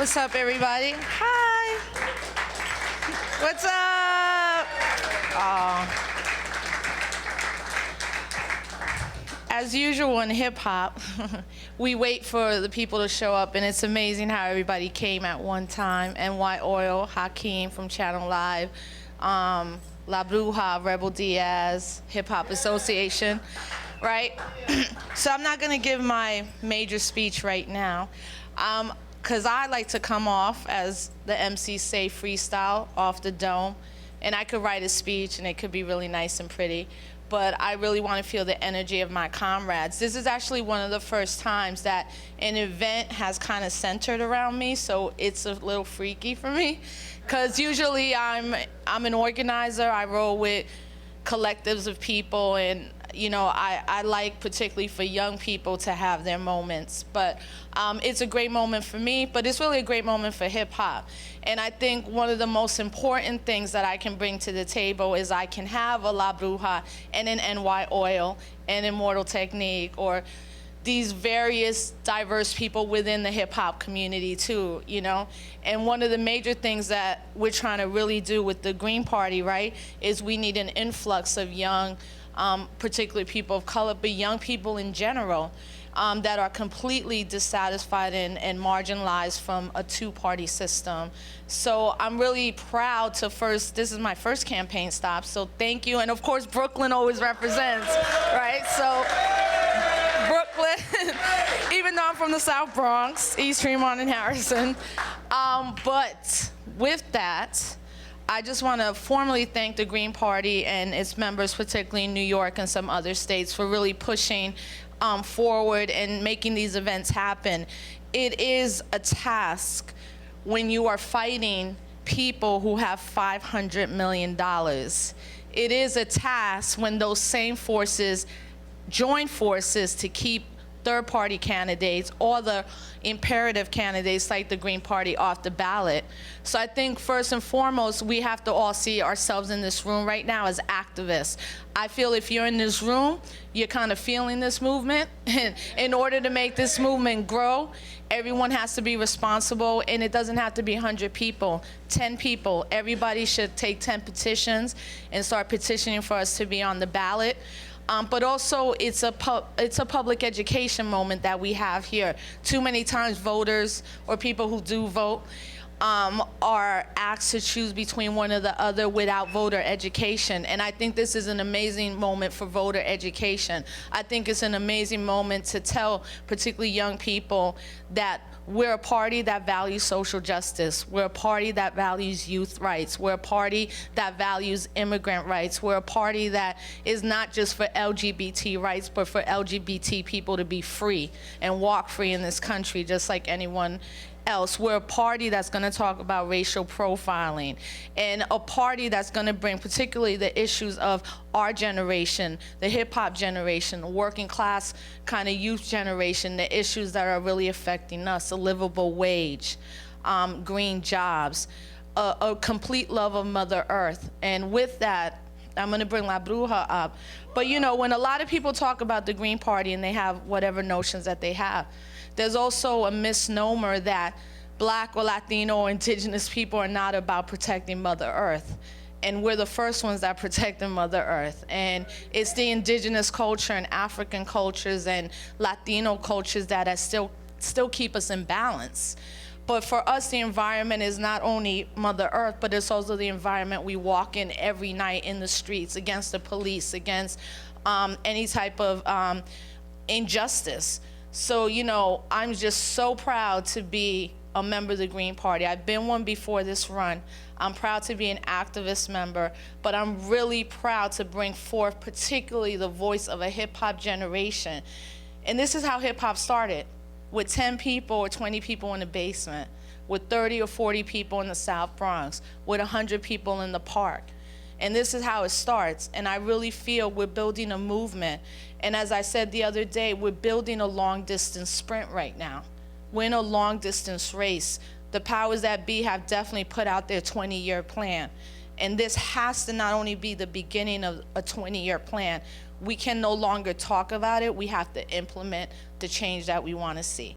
What's up, everybody? Hi. What's up? As usual in hip hop, we wait for the people to show up, and it's amazing how everybody came at one time. NY Oil, Hakeem from Channel Live, La Bruja, Rebel Diaz, Hip Hop Association, right? So I'm not gonna give my major speech right now, because I like to come off, as the MC say, freestyle off the dome, and I could write a speech and it could be really nice and pretty, but I really want to feel the energy of my comrades. This is actually one of the first times that an event has kind of centered around me, so it's a little freaky for me, because usually I'm an organizer. I roll with collectives of people, and you know, I like particularly for young people to have their moments, but it's a great moment for me, but it's really a great moment for hip hop. And I think one of the most important things that I can bring to the table is I can have a La Bruja and an NY Oil and Immortal Technique, or these various diverse people within the hip hop community too, you know? And one of the major things that we're trying to really do with the Green Party, right, is we need an influx of young, particularly people of color, but young people in general, that are completely dissatisfied and marginalized from a two-party system. So I'm really proud to this is my first campaign stop, so thank you. And of course, Brooklyn always represents, right? So Brooklyn, even though I'm from the South Bronx, East Tremont and Harrison. But with that, I just want to formally thank the Green Party and its members, particularly in New York and some other states, for really pushing forward and making these events happen. It is a task when you are fighting people who have $500 million. It is a task when those same forces join forces to keep third-party candidates or the imperative candidates like the Green Party off the ballot. So I think first and foremost, we have to all see ourselves in this room right now as activists. I feel if you're in this room, you're kind of feeling this movement. And in order to make this movement grow, everyone has to be responsible, and it doesn't have to be 100 people, 10 people. Everybody should take 10 petitions and start petitioning for us to be on the ballot. But also, it's a public education moment that we have here. Too many times voters or people who do vote are asked to choose between one or the other without voter education. And I think this is an amazing moment for voter education. I think it's an amazing moment to tell particularly young people that we're a party that values social justice. We're a party that values youth rights. We're a party that values immigrant rights. We're a party that is not just for LGBT rights, but for LGBT people to be free and walk free in this country just like anyone else. We're a party that's going to talk about racial profiling, and a party that's going to bring particularly the issues of our generation, the hip-hop generation, the working class kind of youth generation, the issues that are really affecting us: a livable wage, green jobs, a complete love of Mother Earth. And with that, I'm going to bring La Bruja up. But you know, when a lot of people talk about the Green Party and they have whatever notions that they have, there's also a misnomer that Black or Latino or indigenous people are not about protecting Mother Earth. And we're the first ones that protect the Mother Earth. And it's the indigenous culture and African cultures and Latino cultures that still keep us in balance. But for us, the environment is not only Mother Earth, but it's also the environment we walk in every night in the streets, against the police, against any type of injustice. So, you know, I'm just so proud to be a member of the Green Party. I've been one before this run. I'm proud to be an activist member, but I'm really proud to bring forth particularly the voice of a hip-hop generation. And this is how hip-hop started, with 10 people or 20 people in the basement, with 30 or 40 people in the South Bronx, with 100 people in the park. And this is how it starts. And I really feel we're building a movement. And as I said the other day, we're building a long-distance sprint right now. We're in a long-distance race. The powers that be have definitely put out their 20-year plan. And this has to not only be the beginning of a 20-year plan. We can no longer talk about it. We have to implement the change that we want to see.